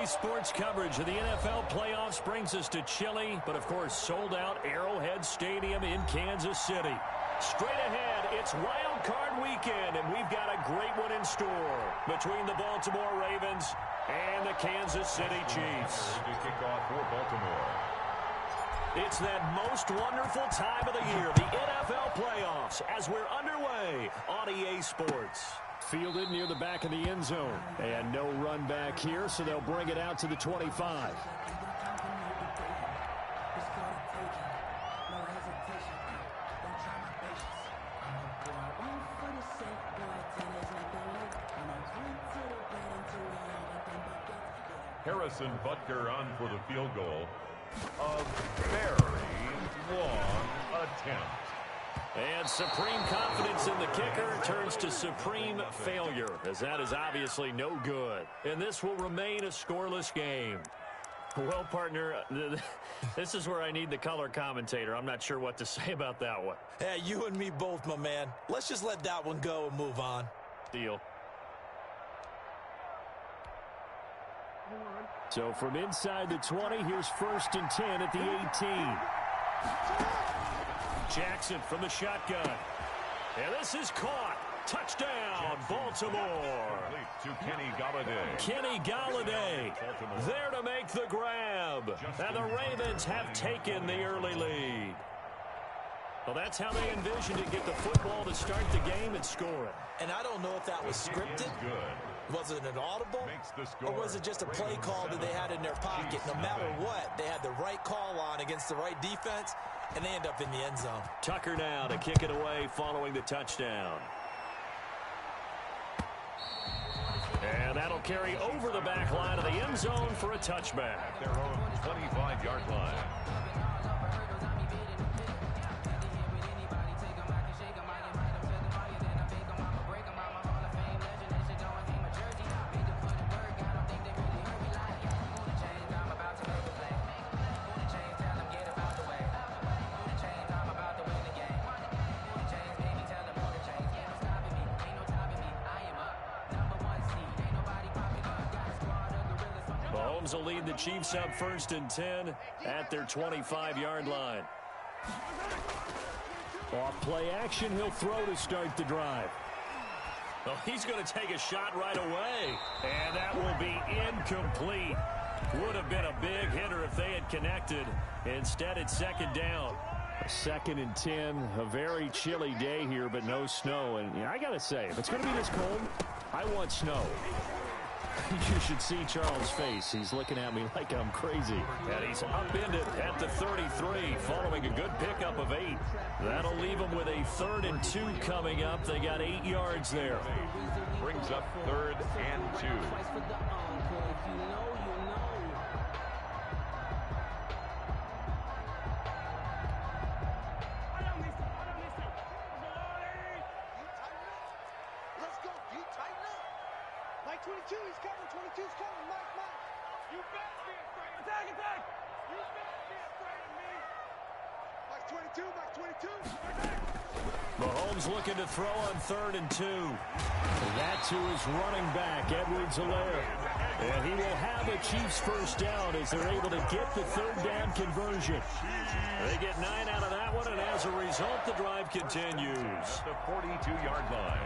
Today's sports coverage of the NFL playoffs brings us to chilly, but of course sold-out Arrowhead Stadium in Kansas City. Straight ahead, it's Wild Card Weekend, and we've got a great one in store between the Baltimore Ravens and the Kansas City Chiefs. Kick off for Baltimore. It's that most wonderful time of the year, the NFL playoffs, as we're underway on EA Sports. Fielded near the back of the end zone. And no run back here, so they'll bring it out to the 25. Harrison Butker on for the field goal. A very long attempt. And supreme confidence in the kicker turns to supreme failure, as that is obviously no good. And this will remain a scoreless game. Well, partner, this is where I need the color commentator. I'm not sure what to say about that one. Hey, you and me both, my man. Let's just let that one go and move on. Deal. So from inside the 20, here's 1st and 10 at the 18. Jackson from the shotgun. And this is caught. Touchdown, Baltimore. To Kenny Galladay. Kenny Galladay there to make the grab. And the Ravens have taken the early lead. Well, that's how they envisioned to get the football to start the game and score it. And I don't know if that was scripted. Was it an audible? Or was it just a play call that they had in their pocket? No matter what, they had the right call on against the right defense, and they end up in the end zone. Tucker now to kick it away following the touchdown. And that'll carry over the back line of the end zone for a touchback. At their own 25-yard line. Mahomes will lead the Chiefs up 1st and 10 at their 25-yard line. Off play action, he'll throw to start the drive. Well, he's going to take a shot right away, and that will be incomplete. Would have been a big hitter if they had connected. Instead, it's 2nd down. 2nd and 10, a very chilly day here, but no snow. And I got to say, if it's going to be this cold, I want snow. You should see Charles' face. He's looking at me like I'm crazy. And he's upended at the 33 following a good pickup of 8. That'll leave him with a 3rd and 2 coming up. They got 8 yards there. Brings up 3rd and 2. Mahomes looking to throw on 3rd and 2. And that to his running back, Edwards-Helaire. And he will have a Chiefs first down as they're able to get the 3rd down conversion. They get 9 out of that one, and as a result, the drive continues. At the 42-yard line.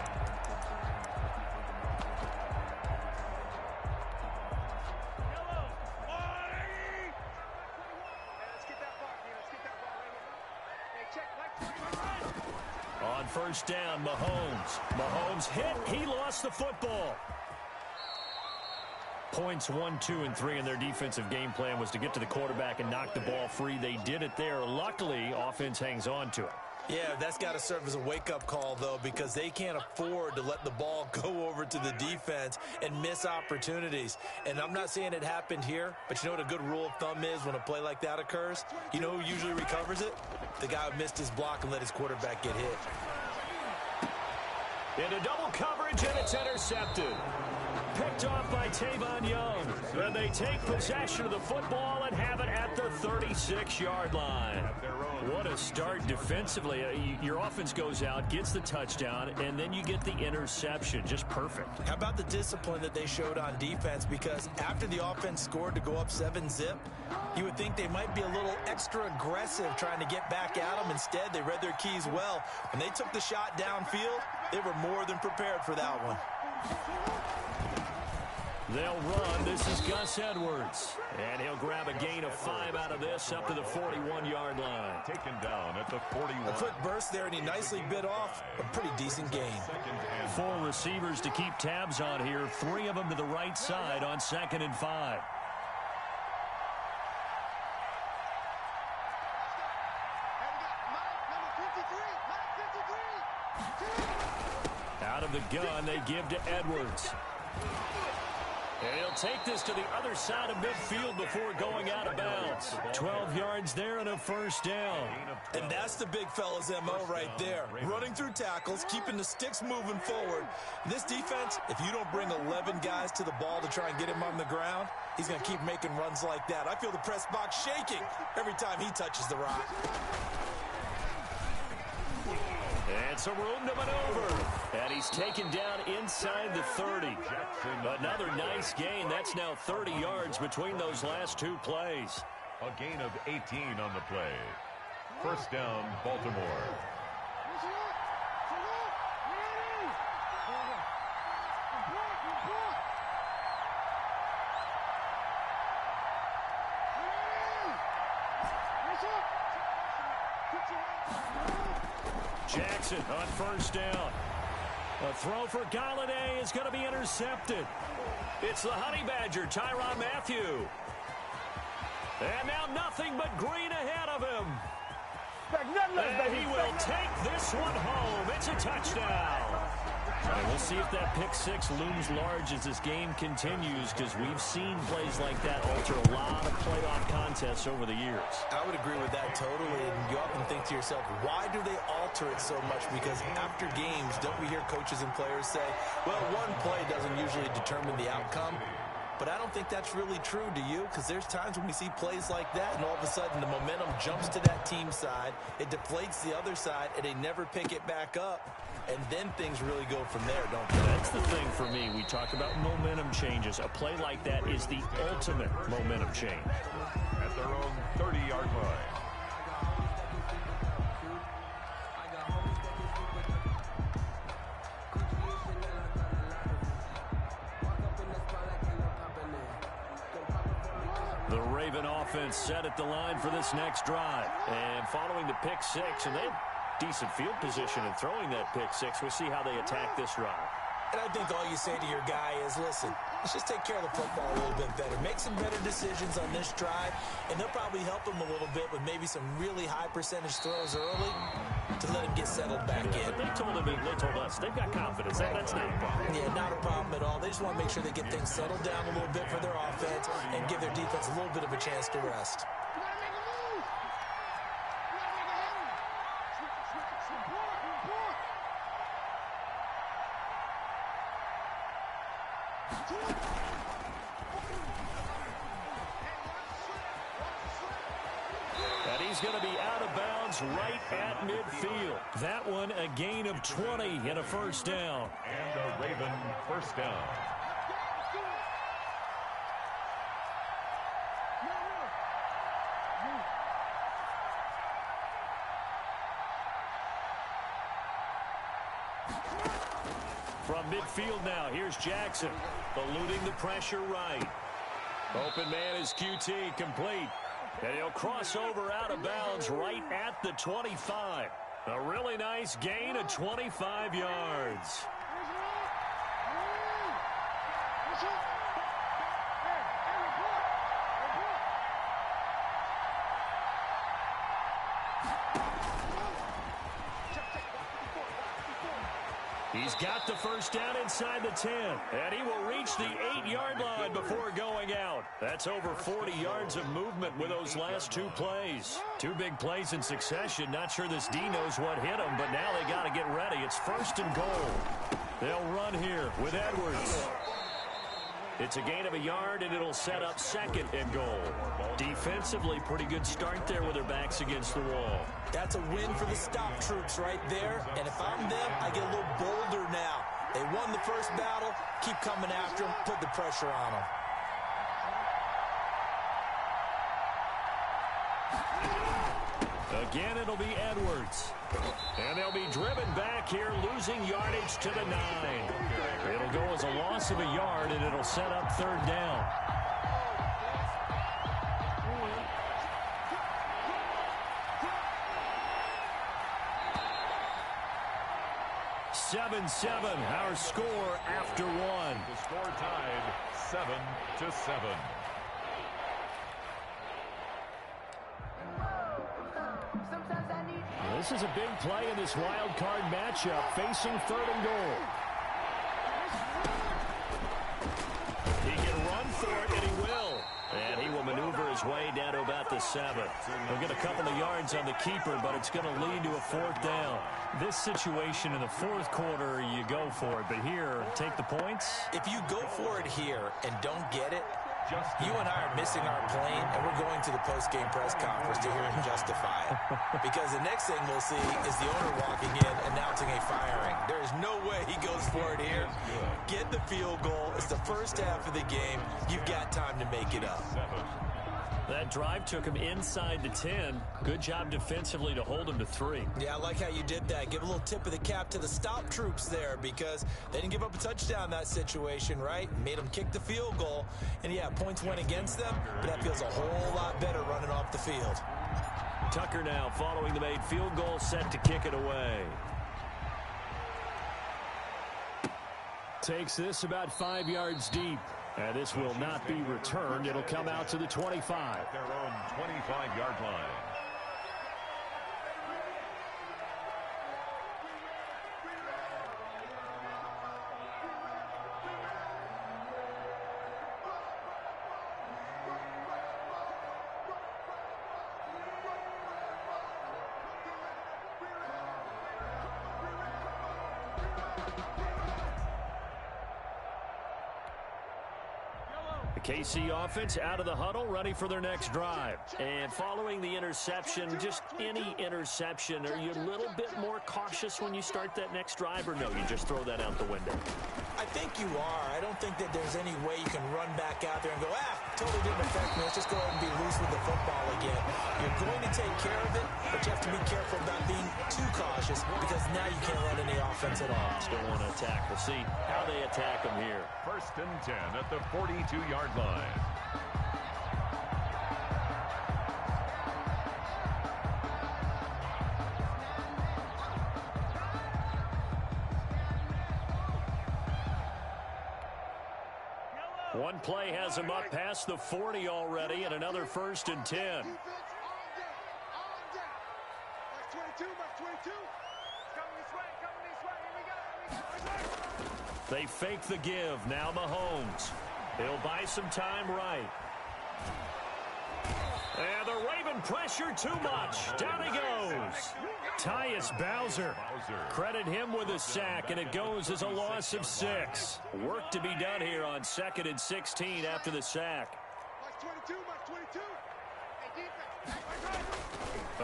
On 1st down, Mahomes hit. He lost the football. Points 1, 2, and 3 in their defensive game plan was to get to the quarterback and knock the ball free. They did it there. Luckily, offense hangs on to it. Yeah, that's got to serve as a wake-up call, though, because they can't afford to let the ball go over to the defense and miss opportunities. And I'm not saying it happened here, but you know what a good rule of thumb is when a play like that occurs? You know who usually recovers it? The guy who missed his block and let his quarterback get hit. Into double coverage, and it's intercepted. picked off by Tavon Young. And they take possession of the football and have it at the 36-yard line. What a start defensively. Your offense goes out, gets the touchdown, and then you get the interception. Just perfect. How about the discipline that they showed on defense? Because after the offense scored to go up 7-zip, you would think they might be a little extra aggressive trying to get back at them. Instead, they read their keys well. When they took the shot downfield, they were more than prepared for that one. They'll run. This is Gus Edwards. And he'll grab a gain of 5 out of this up to the 41-yard line. Taken down at the 41. A quick burst there, and he nicely bit off a pretty decent gain. 4 receivers to keep tabs on here. 3 of them to the right side on 2nd and 5. Out of the gun, they give to Edwards. And he'll take this to the other side of midfield before going out of bounds. 12 yards there and a first down. And that's the big fella's MO right there. Running through tackles, keeping the sticks moving forward. This defense, if you don't bring 11 guys to the ball to try and get him on the ground, he's going to keep making runs like that. I feel the press box shaking every time he touches the rock. And some room to maneuver. And he's taken down inside the 30. Another nice gain. That's now 30 yards between those last 2 plays. A gain of 18 on the play. First down, Baltimore. Jackson on first down. A throw for Galladay is going to be intercepted. It's the Honey Badger, Tyrann Mathieu. And now nothing but green ahead of him. And he will take this one home. It's a touchdown. And we'll see if that pick 6 looms large as this game continues, because we've seen plays like that alter a lot of playoff contests over the years. I would agree with that totally, and you often think to yourself, why do they alter it so much? Because after games, don't we hear coaches and players say, well, one play doesn't usually determine the outcome? But I don't think that's really true, do you? Because there's times when we see plays like that, and all of a sudden the momentum jumps to that team side, it deflates the other side, and they never pick it back up. And then things really go from there, don't they? That's the thing for me. We talk about momentum changes. A play like that is the ultimate momentum change. At their own 30-yard line. The Raven offense set at the line for this next drive. And following the pick 6, and they have decent field position in throwing that pick 6. We'll see how they attack this drive. And I think all you say to your guy is, listen, let's just take care of the football a little bit better. Make some better decisions on this drive, and they'll probably help him a little bit with maybe some really high percentage throws early to let him get settled back in. But they told us, they've got confidence. That's not a problem. Yeah, not a problem at all. They just want to make sure they get things settled down a little bit for their offense and give their defense a little bit of a chance to rest. And he's going to be out of bounds right at midfield. That one a gain of 20 and a first down. And a Raven first down. From midfield now, here's Jackson, eluding the pressure right. Open man is QT, complete. And he'll cross over out of bounds right at the 25. A really nice gain of 25 yards. He's got the first down inside the 10, and he will reach the 8-yard line before going out. That's over 40 yards of movement with those last 2 plays. 2 big plays in succession. Not sure this D knows what hit him, but now they got to get ready. It's first and goal. They'll run here with Edwards. It's a gain of a yard, and it'll set up 2nd and goal. Defensively, pretty good start there with their backs against the wall. That's a win for the stop troops right there. And if I'm them, I get a little bolder now. They won the first battle. Keep coming after them. Put the pressure on them. Again, it'll be Edwards. And they'll be driven back here, losing yardage to the 9. It'll go as a loss of a yard, and it'll set up 3rd down. Seven, our score after 1. The score tied 7-7. This is a big play in this wild card matchup, facing 3rd and goal. He can run for it, and he will. And he will maneuver his way down to about the 7. He'll get a couple of yards on the keeper, but it's going to lead to a 4th down. This situation in the 4th quarter, you go for it. But here, take the points. If you go for it here and don't get it, you and I are missing our plane, and we're going to the post-game press conference to hear him justify it. Because the next thing we'll see is the owner walking in, announcing a firing. There is no way he goes for it here. Get the field goal. It's the first half of the game. You've got time to make it up. That drive took him inside the 10. Good job defensively to hold him to 3. Yeah, I like how you did that. Give a little tip of the cap to the stop troops there, because they didn't give up a touchdown in that situation, right? Made them kick the field goal. And, yeah, points went against them, but that feels a whole lot better running off the field. Tucker now following the made field goal, set to kick it away. Takes this about 5 yards deep. And this will not be returned. It'll come out to the 25. At their own 25-yard line. The KC offense out of the huddle, ready for their next drive. And following the interception, just any interception, are you a little bit more cautious when you start that next drive, or no, you just throw that out the window? I think you are. I don't think that there's any way you can run back out there and go, totally didn't affect me. Let's just go ahead and be loose with the football again. You're going to take care of it, but you have to be careful about being too cautious, because now you can't run any offense at all. Still want to attack. We'll see how they attack them here. 1st and 10 at the 42-yard line. One play has him up past the 40 already, and another 1st and 10. They fake the give. Now Mahomes. He'll buy some time right. And the Raven pressure too much. Down he goes. Tyus Bowser. Credit him with a sack, and it goes as a loss of 6. Work to be done here on 2nd and 16 after the sack.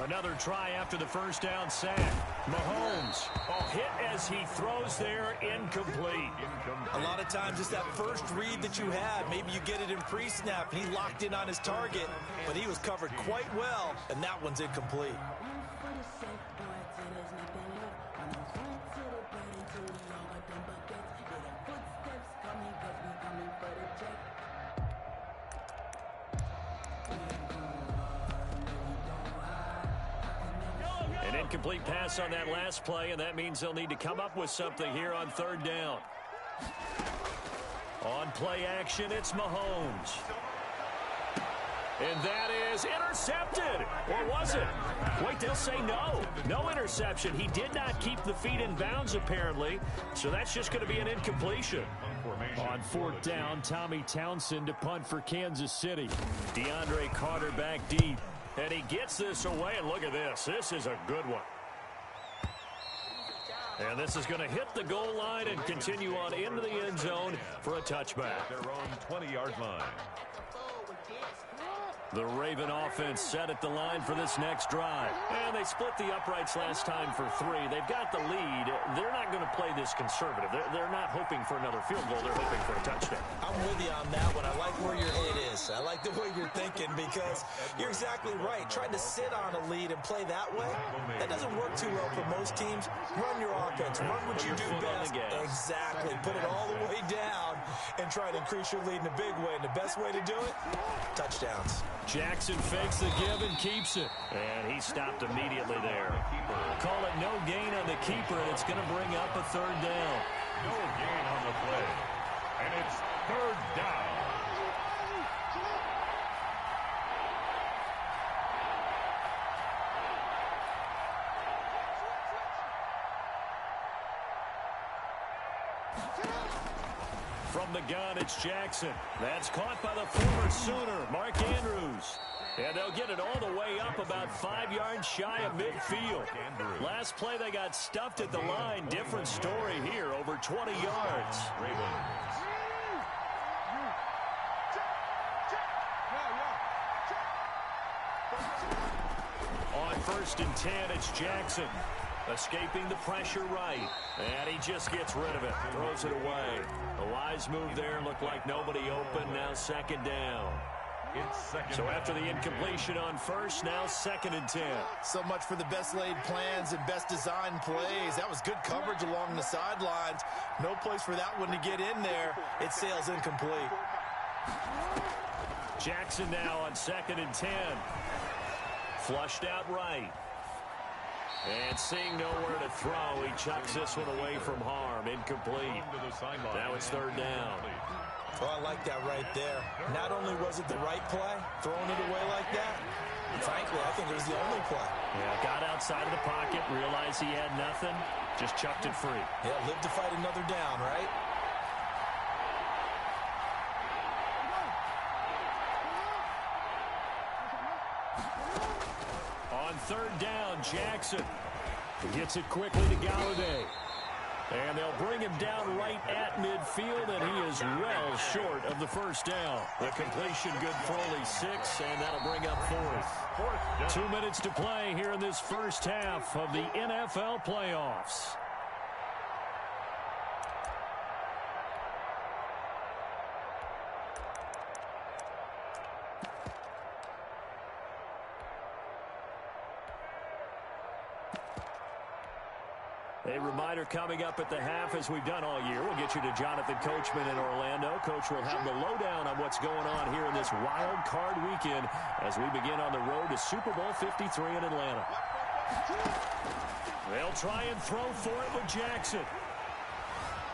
Another try after the 1st down sack. Mahomes, hit as he throws there, incomplete. A lot of times it's that first read that you have. Maybe you get it in pre-snap, and he locked in on his target, but he was covered quite well, and that one's incomplete. An incomplete pass on that last play, and that means they'll need to come up with something here on 3rd down. On play action, it's Mahomes. And that is intercepted. Or was it? Wait, they'll say no. No interception. He did not keep the feet in bounds, apparently. So that's just going to be an incompletion. On 4th down, Tommy Townsend to punt for Kansas City. DeAndre Carter back deep. And he gets this away, and look at this. This is a good one. And this is going to hit the goal line and continue on into the end zone for a touchback. Their own 20-yard line. The Raven offense set at the line for this next drive. And they split the uprights last time for 3. They've got the lead. They're not going to play this conservative. They're not hoping for another field goal. They're hoping for a touchdown. I'm with you on that one. I like where your head is. I like the way you're thinking because you're exactly right. Trying to sit on a lead and play that way, that doesn't work too well for most teams. Run your offense. Run what you do best. Exactly. Put it all the way down and try to increase your lead in a big way. And the best way to do it, touchdowns. Jackson fakes the give and keeps it. And he stopped immediately there. Call it no gain on the keeper, and it's going to bring up a third down. No gain on the play. And it's third down. From the gun, it's Jackson. That's caught by the former Sooner, Mark Andrews. And they'll get it all the way up about 5 yards shy of midfield. Last play, they got stuffed at the line. Different story here, over 20 yards. On 1st and 10, it's Jackson. Escaping the pressure right. And he just gets rid of it. Throws it away. A wise move there. Looked like nobody open. Now 2nd down. So after the incompletion on 1st, now 2nd and 10. So much for the best laid plans and best designed plays. That was good coverage along the sidelines. No place for that one to get in there. It sails incomplete. Jackson now on 2nd and 10. Flushed out right. And seeing nowhere to throw, he chucks this one away from harm. Incomplete. Now it's 3rd down. Oh, I like that right there. Not only was it the right play, throwing it away like that, frankly, I think it was the only play. Yeah, got outside of the pocket, realized he had nothing, just chucked it free. Yeah, live to fight another down, right? On 3rd down, Jackson. He gets it quickly to Galladay. And they'll bring him down right at midfield, and he is well short of the 1st down. The completion good for only 6, and that'll bring up 4th. 2 minutes to play here in this first half of the NFL playoffs. A reminder coming up at the half, as we've done all year. We'll get you to Jonathan Coachman in Orlando. Coach will have the lowdown on what's going on here in this wild card weekend as we begin on the road to Super Bowl 53 in Atlanta. They'll try and throw for it with Jackson.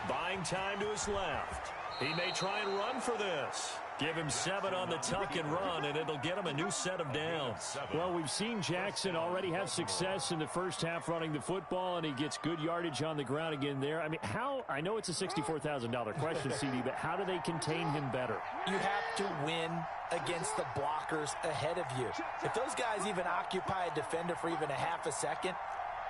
Buying time to his left. He may try and run for this. Give him 7 on the tuck and run, and it'll get him a new set of downs. Well, we've seen Jackson already have success in the first half running the football, and he gets good yardage on the ground again there. I mean, I know it's a $64,000 question, CD, but how do they contain him better? You have to win against the blockers ahead of you. If those guys even occupy a defender for even a half a second,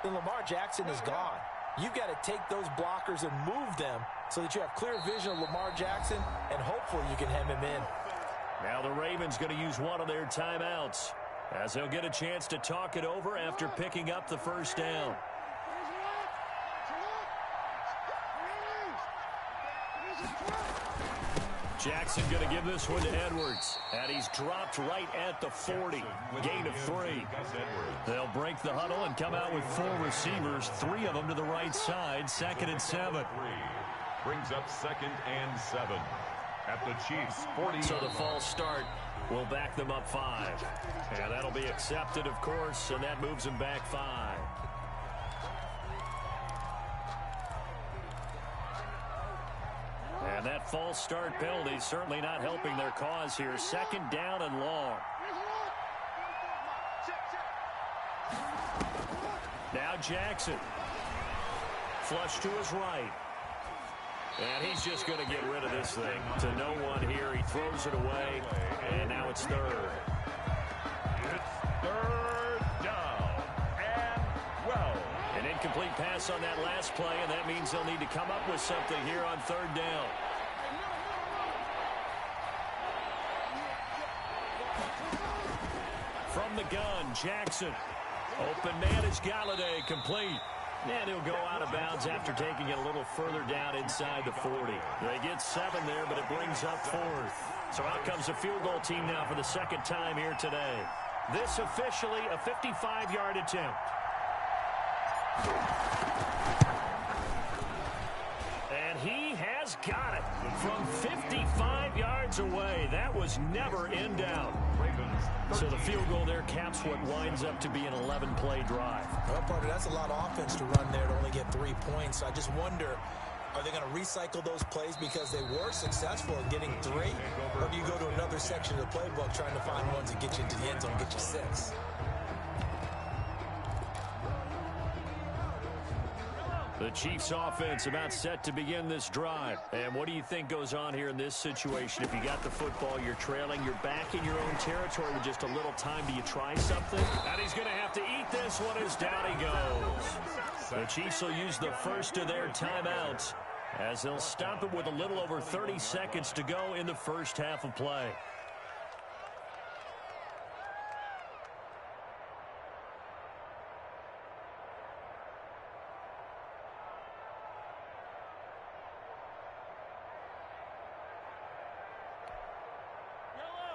then Lamar Jackson is gone. You've got to take those blockers and move them so that you have clear vision of Lamar Jackson, and hopefully you can hem him in. Now the Ravens going to use one of their timeouts as they'll get a chance to talk it over after picking up the 1st down. Jackson going to give this one to Edwards. And he's dropped right at the 40. Gain of 3. They'll break the huddle and come out with 4 receivers, 3 of them to the right side. 2nd and 7. Brings up 2nd and 7 at the Chiefs' 40. So the false start will back them up 5. And that'll be accepted, of course, and that moves them back 5. And that false start penalty certainly not helping their cause here. 2nd down and long. Now Jackson. Flush to his right. And he's just going to get rid of this thing to no one here. He throws it away, and now it's 3rd. It's 3rd down and well. An incomplete pass on that last play, and that means they'll need to come up with something here on third down. From the gun, Jackson. Open man is Galladay, complete. And he'll go out of bounds after taking it a little further down inside the 40. They get 7 there, but it brings up 4th. So out comes the field goal team now for the second time here today. This officially a 55-yard attempt. And he has got it from 55 yards away. That was never in doubt. So the field goal there caps what winds up to be an 11-play drive. Well, partner, that's a lot of offense to run there to only get 3 points. I just wonder, are they going to recycle those plays because they were successful in getting 3? Or do you go to another section of the playbook trying to find ones that get you into the end zone and get you 6? The Chiefs offense about set to begin this drive. And what do you think goes on here in this situation? If you got the football, you're trailing, you're back in your own territory with just a little time. Do you try something? And he's going to have to eat this one as down he goes. The Chiefs will use the first of their timeouts as they'll stop it with a little over 30 seconds to go in the first half of play.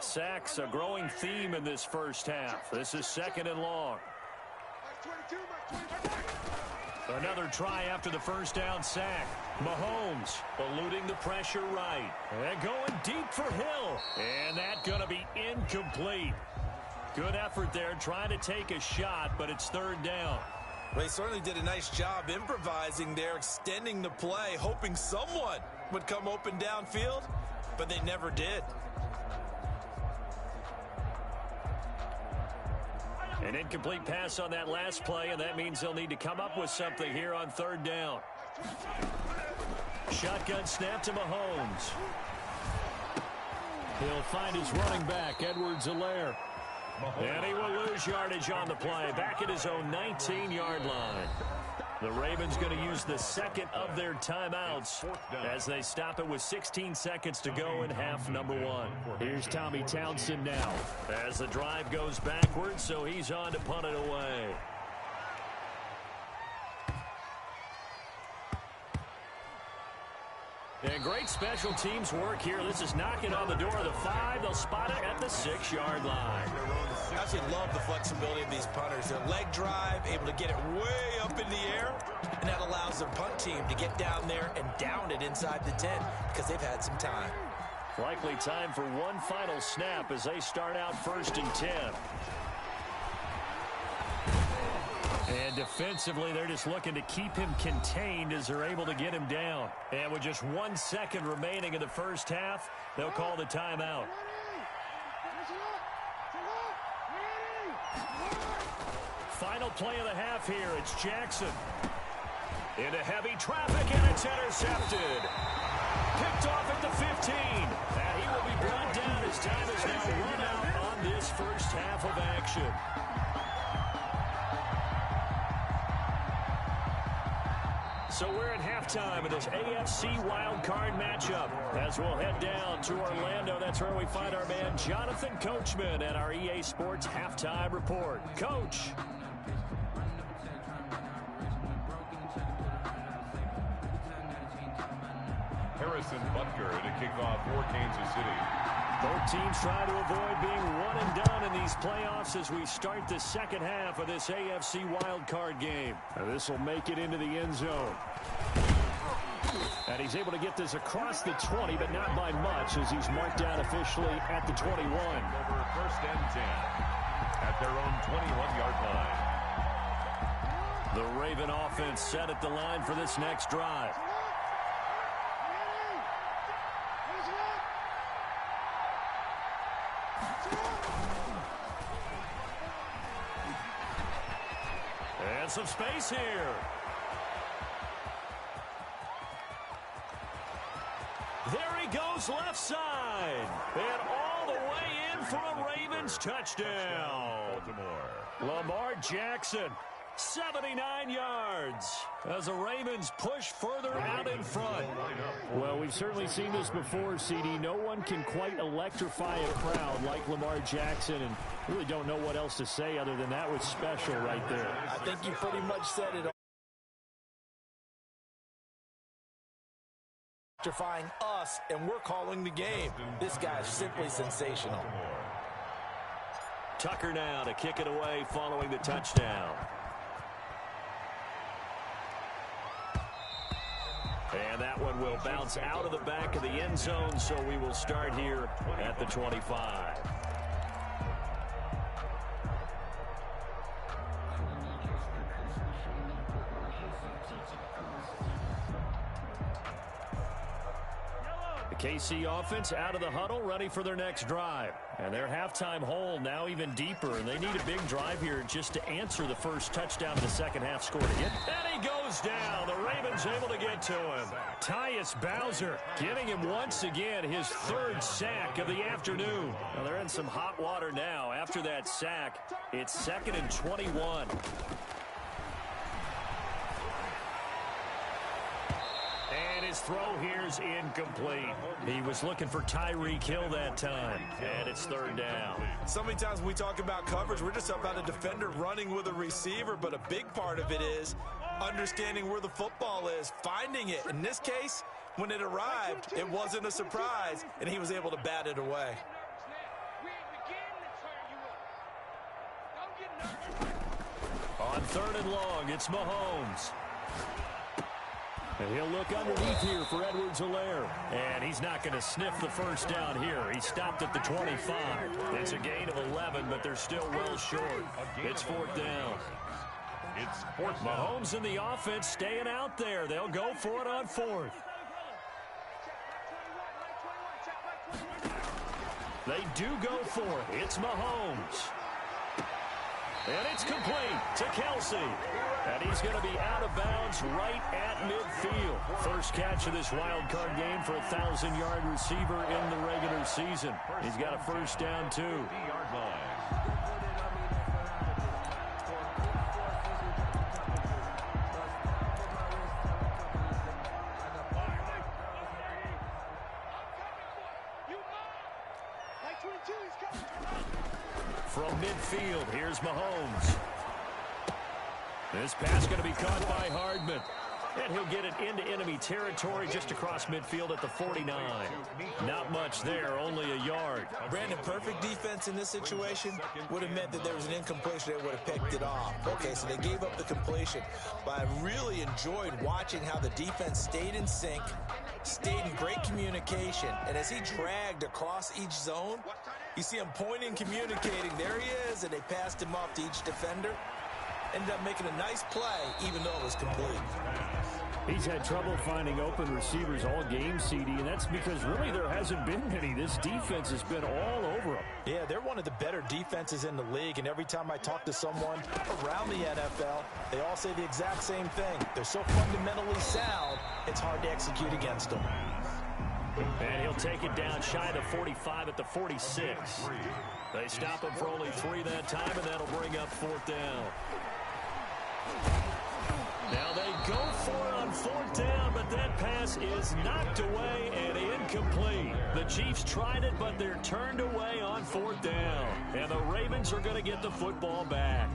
Sacks, a growing theme in this first half. This is 2nd and long. Another try after the first down sack. Mahomes eluding the pressure right. And going deep for Hill. And that's going to be incomplete. Good effort there trying to take a shot, but it's 3rd down. Well, he certainly did a nice job improvising there, extending the play, hoping someone would come open downfield, but they never did. An incomplete pass on that last play, and that means they'll need to come up with something here on 3rd down. Shotgun snap to Mahomes. He'll find his running back, Edwards-Helaire. And he will lose yardage on the play, back at his own 19-yard line. The Ravens going to use the second of their timeouts as they stop it with 16 seconds to go in half number 1. Here's Tommy Townsend now as the drive goes backwards, so he's on to punt it away. And great special teams work here. This is knocking on the door of the 5. They'll spot it at the 6-yard line. I absolutely love the flexibility of these punters. Their leg drive, able to get it way up in the air, and that allows their punt team to get down there and down it inside the 10 because they've had some time. Likely time for one final snap as they start out 1st and 10. And defensively, they're just looking to keep him contained as they're able to get him down. And with just 1 second remaining in the first half, they'll call the timeout. Final play of the half here. It's Jackson. Into heavy traffic, and it's intercepted. Picked off at the 15. And he will be brought down as time is now run out on this first half of action. So we're at halftime of this AFC wildcard matchup. As we'll head down to Orlando, that's where we find our man Jonathan Coachman at our EA Sports Halftime Report. Coach. Harrison Butker to kick off for Kansas City. Both teams trying to avoid being one and done in these playoffs as we start the second half of this AFC wildcard game. This will make it into the end zone. And he's able to get this across the 20, but not by much as he's marked down officially at the 21. Over 1st and 10 at their own 21-yard line. The Raven offense set at the line for this next drive. And some space here. There he goes left side. And all the way in for a Ravens touchdown. Baltimore. Lamar Jackson 79 yards as the Ravens push further out in front. Well, we've certainly seen this before, CD. No one can quite electrify a crowd like Lamar Jackson, and really don't know what else to say other than that was special right there. I think you pretty much said it all. Electrifying us, and we're calling the game. This guy's simply sensational. Tucker now to kick it away following the touchdown. And that one will bounce out of the back of the end zone, so we will start here at the 25. The KC offense out of the huddle, ready for their next drive. And their halftime hole now even deeper, and they need a big drive here just to answer the first touchdown of the second half score to get. And he goes down. The Ravens able to get to him. Tyus Bowser getting him once again, his third sack of the afternoon. Well, they're in some hot water now. After that sack, it's 2nd and 21. His throw here's incomplete. He was looking for Tyreek Hill that time, and it's 3rd down. So many times when we talk about coverage, we're just about a defender running with a receiver, but a big part of it is understanding where the football is, finding it. In this case, when it arrived, it wasn't a surprise, and he was able to bat it away. On 3rd and long, it's Mahomes. And he'll look underneath here for Edwards-Helaire. And he's not going to sniff the first down here. He stopped at the 25. It's a gain of 11, but they're still well short. It's 4th down. It's 4th down. Mahomes and the offense staying out there. They'll go for it on 4th. They do go for it. It's Mahomes. And it's complete to Kelsey. And he's going to be out of bounds right at midfield. First catch of this wild card game for a 1,000-yard receiver in the regular season. He's got a first down, too. From midfield, here's Mahomes. This pass going to be caught by Hardman. And he'll get it into enemy territory just across midfield at the 49. Not much there, only a yard. Brandon, perfect defense in this situation would have meant that there was an incompletion. They would have picked it off. Okay, so they gave up the completion. But I really enjoyed watching how the defense stayed in sync, stayed in great communication. And as he dragged across each zone, you see him pointing, communicating. There he is, and they passed him off to each defender. Ended up making a nice play, even though it was complete. He's had trouble finding open receivers all game, CD, and that's because really there hasn't been any. This defense has been all over him. Yeah, they're one of the better defenses in the league, and every time I talk to someone around the NFL, they all say the exact same thing. They're so fundamentally sound, it's hard to execute against them. And he'll take it down shy of the 45 at the 46. They stop him for only 3 that time, and that'll bring up 4th down. Now they go for it on 4th down, but that pass is knocked away and incomplete. The Chiefs tried it, but they're turned away on 4th down. And the Ravens are going to get the football back.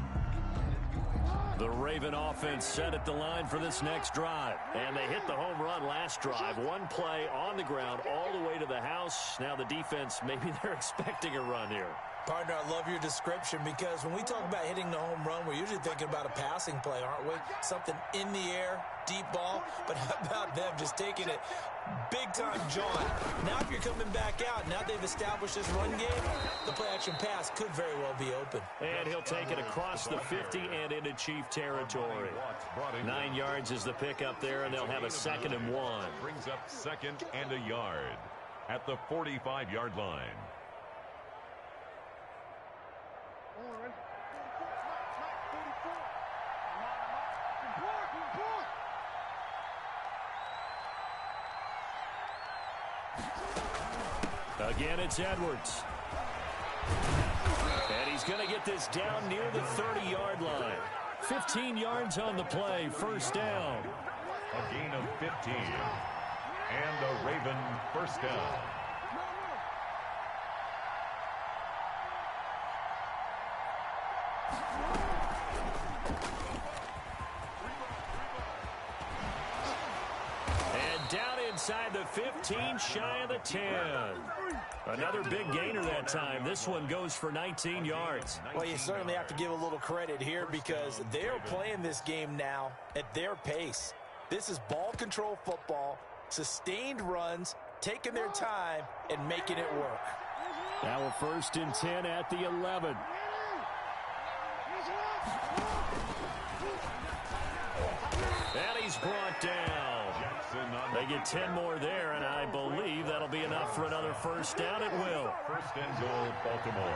The Raven offense set at the line for this next drive. And they hit the home run last drive. One play on the ground all the way to the house. Now the defense, maybe they're expecting a run here. Partner, I love your description because when we talk about hitting the home run, we're usually thinking about a passing play, aren't we? Something in the air, deep ball. But how about them just taking it big-time jaunt? Now if you're coming back out, now they've established this run game, the play-action pass could very well be open. And he'll take it across the 50 and into Chief territory. 9 yards is the pickup there, and they'll have a 2nd and 1. Brings up 2nd and a yard at the 45-yard line. Again, it's Edwards. And he's going to get this down near the 30-yard line. 15 yards on the play. First down. A gain of 15. And a Raven first down. And down inside the 15, shy of the 10. Another big gainer that time. This one goes for 19 yards. Well, you certainly have to give a little credit here because they're playing this game now at their pace. This is ball control football, sustained runs, taking their time, and making it work. Now a 1st and 10 at the 11. And he's brought down. They get 10 more there, and I believe that'll be enough for another first down. It will. First and goal, Baltimore.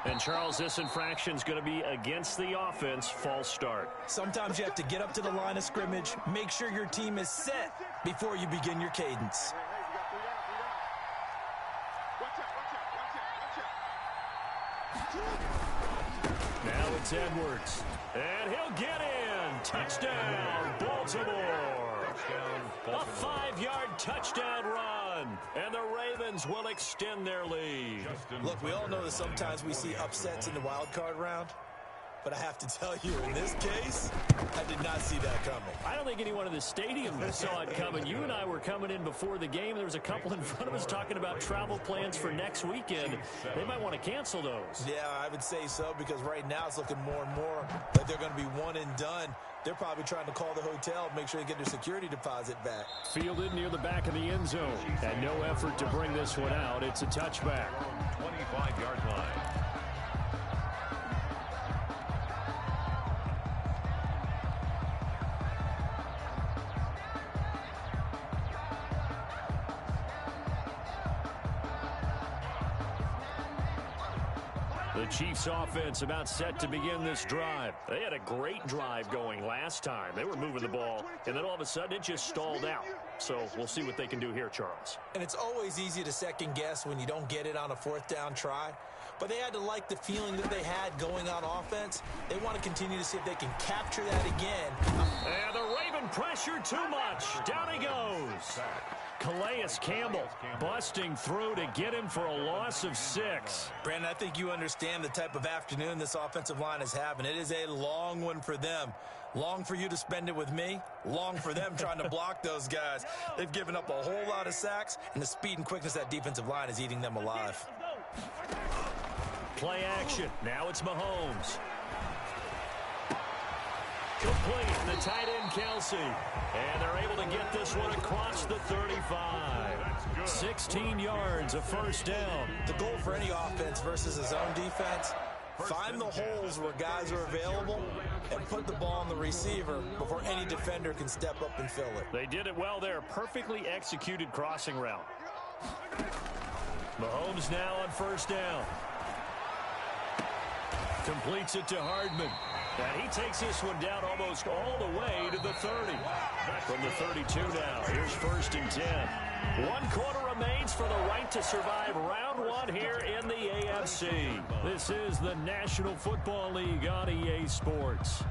And, Charles, this infraction's going to be against the offense. False start. Sometimes you have to get up to the line of scrimmage, make sure your team is set before you begin your cadence. Now it's Edwards. And he'll get in. Touchdown, Baltimore. A 5-yard touchdown run. And the Ravens will extend their lead. Look, we all know that sometimes we see upsets in the wild card round. But I have to tell you, in this case, I did not see that coming. I don't think anyone in the stadium saw it coming. You and I were coming in before the game. There was a couple in front of us talking about travel plans for next weekend. They might want to cancel those. Yeah, I would say so, because right now it's looking more and more like they're going to be one and done. They're probably trying to call the hotel, make sure they get their security deposit back. Fielded near the back of the end zone. And no effort to bring this one out. It's a touchback. 25-yard line. The Chiefs offense about set to begin this drive. They had a great drive going last time. They were moving the ball, and then all of a sudden it just stalled out. So we'll see what they can do here, Charles. And it's always easy to second guess when you don't get it on a 4th down try. But they had to like the feeling that they had going on offense. They want to continue to see if they can capture that again. And the Raven pressure too much. Down he goes. Calais Campbell busting through to get him for a loss of 6. Brandon, I think you understand the type of afternoon this offensive line is having. It is a long one for them. Long for you to spend it with me. Long for them trying to block those guys. They've given up a whole lot of sacks, and the speed and quickness of that defensive line is eating them alive. Play action. Now it's Mahomes. Complete. The tight end, Kelsey. And they're able to get this one across the 35. 16 yards, a first down. The goal for any offense versus his own defense, find the holes where guys are available and put the ball on the receiver before any defender can step up and fill it. They did it well there. Perfectly executed crossing route. Mahomes now on first down. Completes it to Hardman. And he takes this one down almost all the way to the 30. From the 32 now, here's 1st and 10. 1 quarter remains for the right to survive round 1 here in the AFC. This is the National Football League on EA Sports.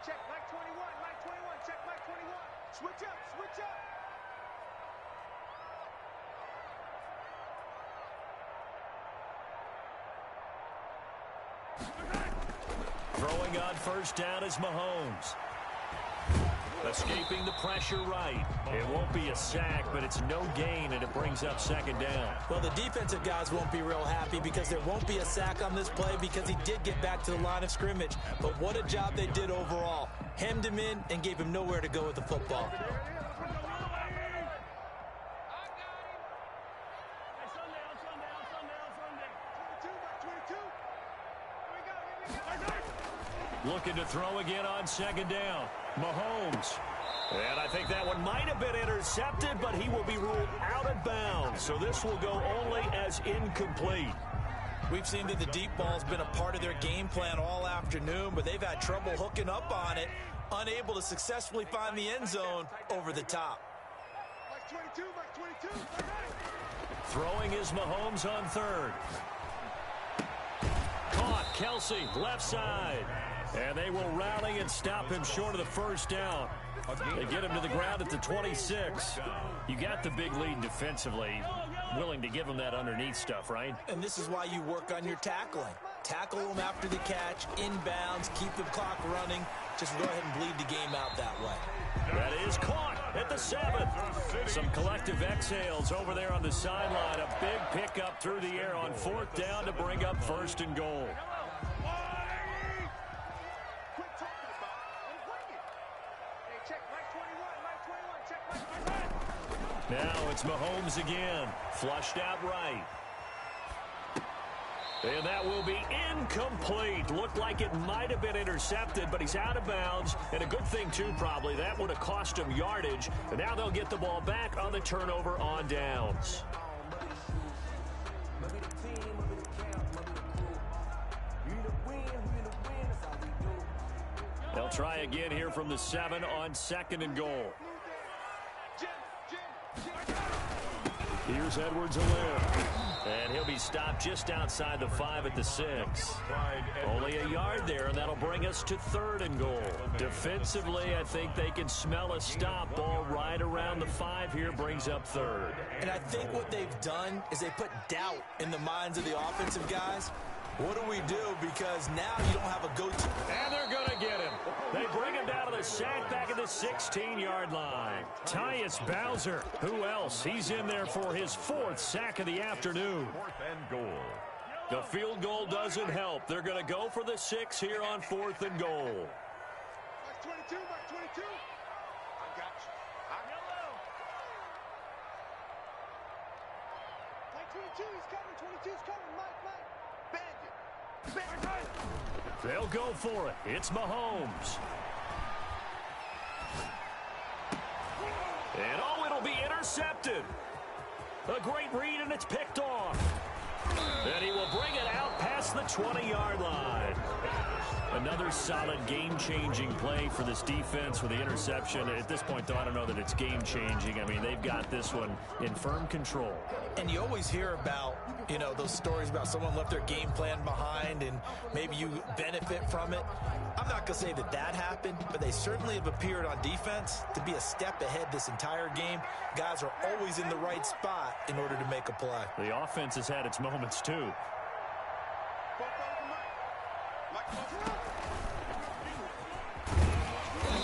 check, Mike 21, check, Mike 21. Switch up, switch up. Throwing on first down is Mahomes. Escaping the pressure right. It won't be a sack, but it's no gain, and it brings up second down. Well, the defensive guys won't be real happy because there won't be a sack on this play because he did get back to the line of scrimmage. But what a job they did overall. Hemmed him in and gave him nowhere to go with the football. Looking to throw again on second down. Mahomes. And I think that one might have been intercepted, but he will be ruled out of bounds. So this will go only as incomplete. We've seen that the deep ball's been a part of their game plan all afternoon, but they've had trouble hooking up on it, unable to successfully find the end zone over the top. Mike 22, Mike 22. Throwing is Mahomes on third. Caught, Kelsey, left side. And they will rally and stop him short of the first down. They get him to the ground at the 26. You got the big lead defensively. Willing to give him that underneath stuff, right? And this is why you work on your tackling. Tackle them after the catch, inbounds, keep the clock running. Just go ahead and bleed the game out that way. That is caught at the 7th. Some collective exhales over there on the sideline. A big pickup through the air on fourth down to bring up first and goal. Now it's Mahomes again. Flushed out right. And that will be incomplete. Looked like it might have been intercepted, but he's out of bounds. And a good thing, too, probably. That would have cost him yardage. And now they'll get the ball back on the turnover on downs. They'll try again here from the 7 on second and goal. Here's Edwards-Helaire. And he'll be stopped just outside the 5 at the 6. Only a yard there, and that'll bring us to third and goal. Defensively, I think they can smell a stop. Ball right around the 5 here brings up third. And I think what they've done is they put doubt in the minds of the offensive guys. What do we do? Because now you don't have a go-to. And they're going to get him. They bring him down to the sack back at the 16-yard line. Tyus Bowser. Who else? He's in there for his 4th sack of the afternoon. 4th and goal. The field goal doesn't help. They're going to go for the 6 here on 4th and goal. Mike 22, Mike 22. I got you. Mike 22, he's coming. 22's coming. Mike. They'll go for it. It's Mahomes. And it'll be intercepted. A great read, and it's picked off. And he will bring it out past the 20-yard line. Another solid game-changing play for this defense with the interception. At this point, though, I don't know that it's game-changing. I mean, they've got this one in firm control. And you always hear about, those stories about someone left their game plan behind and maybe you benefit from it. I'm not going to say that happened, but they certainly have appeared on defense to be a step ahead this entire game. Guys are always in the right spot in order to make a play. The offense has had its moments, too.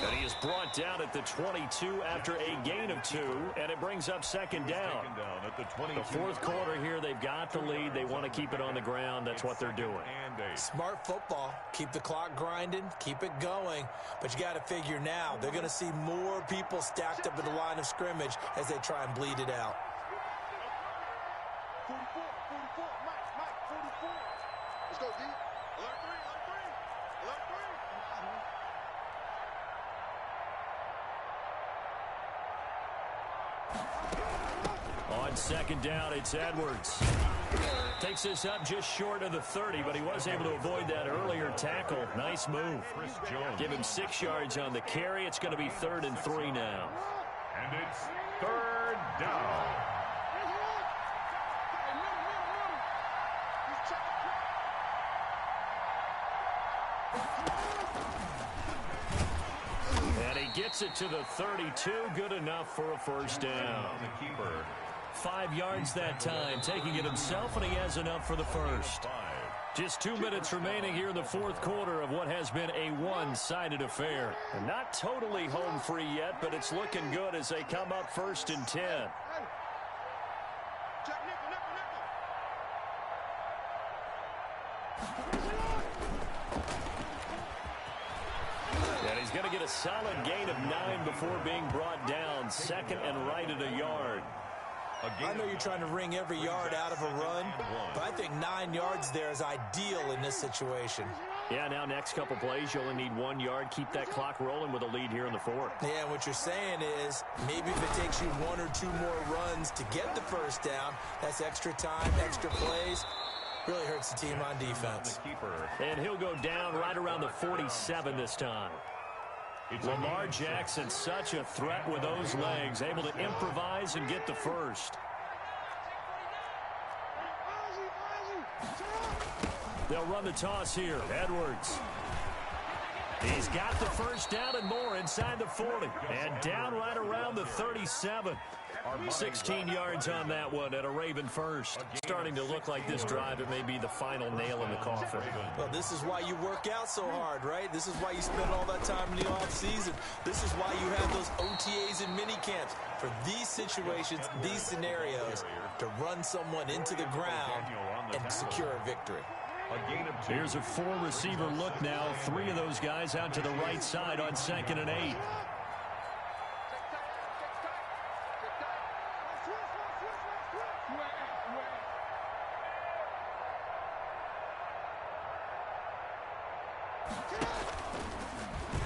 And he is brought down at the 22 after a gain of 2, and it brings up second down. At the The 4th quarter here, they've got the lead. They want to keep it on the ground. That's what they're doing. Smart football. Keep the clock grinding. Keep it going. But you got to figure now, they're going to see more people stacked up at the line of scrimmage as they try and bleed it out. 44, Mike, 44. Let's go, D. Alert 3. On second down, it's Edwards. Takes this up just short of the 30, but he was able to avoid that earlier tackle. Nice move. Give him 6 yards on the carry. It's going to be 3rd and 3 now. And it's 3rd down. Gets it to the 32. Good enough for a first down. The keeper. 5 yards that time, taking it himself, and he has enough for the first. Just 2 minutes remaining here in the fourth quarter of what has been a one-sided affair. And not totally home free yet, but it's looking good as they come up 1st and 10. And he's going to get a solid gain of 9 before being brought down. 2nd and right at a yard. I know you're trying to wring every yard out of a run, but I think 9 yards there is ideal in this situation. Yeah, now next couple plays, you only need 1 yard. Keep that clock rolling with a lead here in the fourth. Yeah, and what you're saying is maybe if it takes you 1 or 2 more runs to get the first down, that's extra time, extra plays. Really hurts the team on defense. And he'll go down right around the 47 this time. Lamar Jackson, such a threat with those legs, able to improvise and get the first. They'll run the toss here. Edwards. He's got the first down and more inside the 40. And down right around the 37. 16 yards on that one at a Raven first. Starting to look like this drive, it may be the final nail in the coffin. Well, this is why you work out so hard, right? This is why you spend all that time in the offseason. This is why you have those OTAs and mini camps. For these situations, these scenarios, to run someone into the ground and secure a victory. Here's a 4-receiver look now. 3 of those guys out to the right side on 2nd and 8.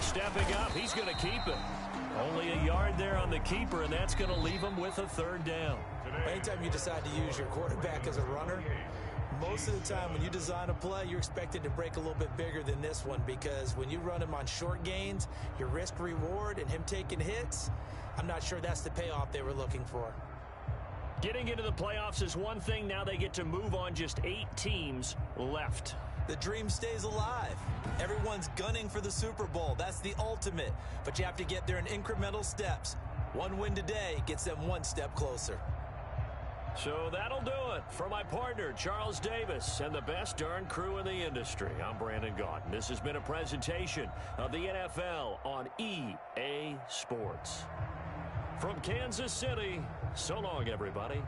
Stepping up, he's going to keep it. Only a yard there on the keeper, and that's going to leave him with a 3rd down. Anytime you decide to use your quarterback as a runner, most of the time when you design a play, you're expected to break a little bit bigger than this one, because when you run him on short gains, your risk-reward and him taking hits, I'm not sure that's the payoff they were looking for. Getting into the playoffs is one thing. Now they get to move on. Just 8 teams left. The dream stays alive. Everyone's gunning for the Super Bowl. That's the ultimate. But you have to get there in incremental steps. One win today gets them 1 step closer. So that'll do it. For my partner, Charles Davis, and the best darn crew in the industry, I'm Brandon Gaudin. This has been a presentation of the NFL on EA Sports. From Kansas City, so long, everybody.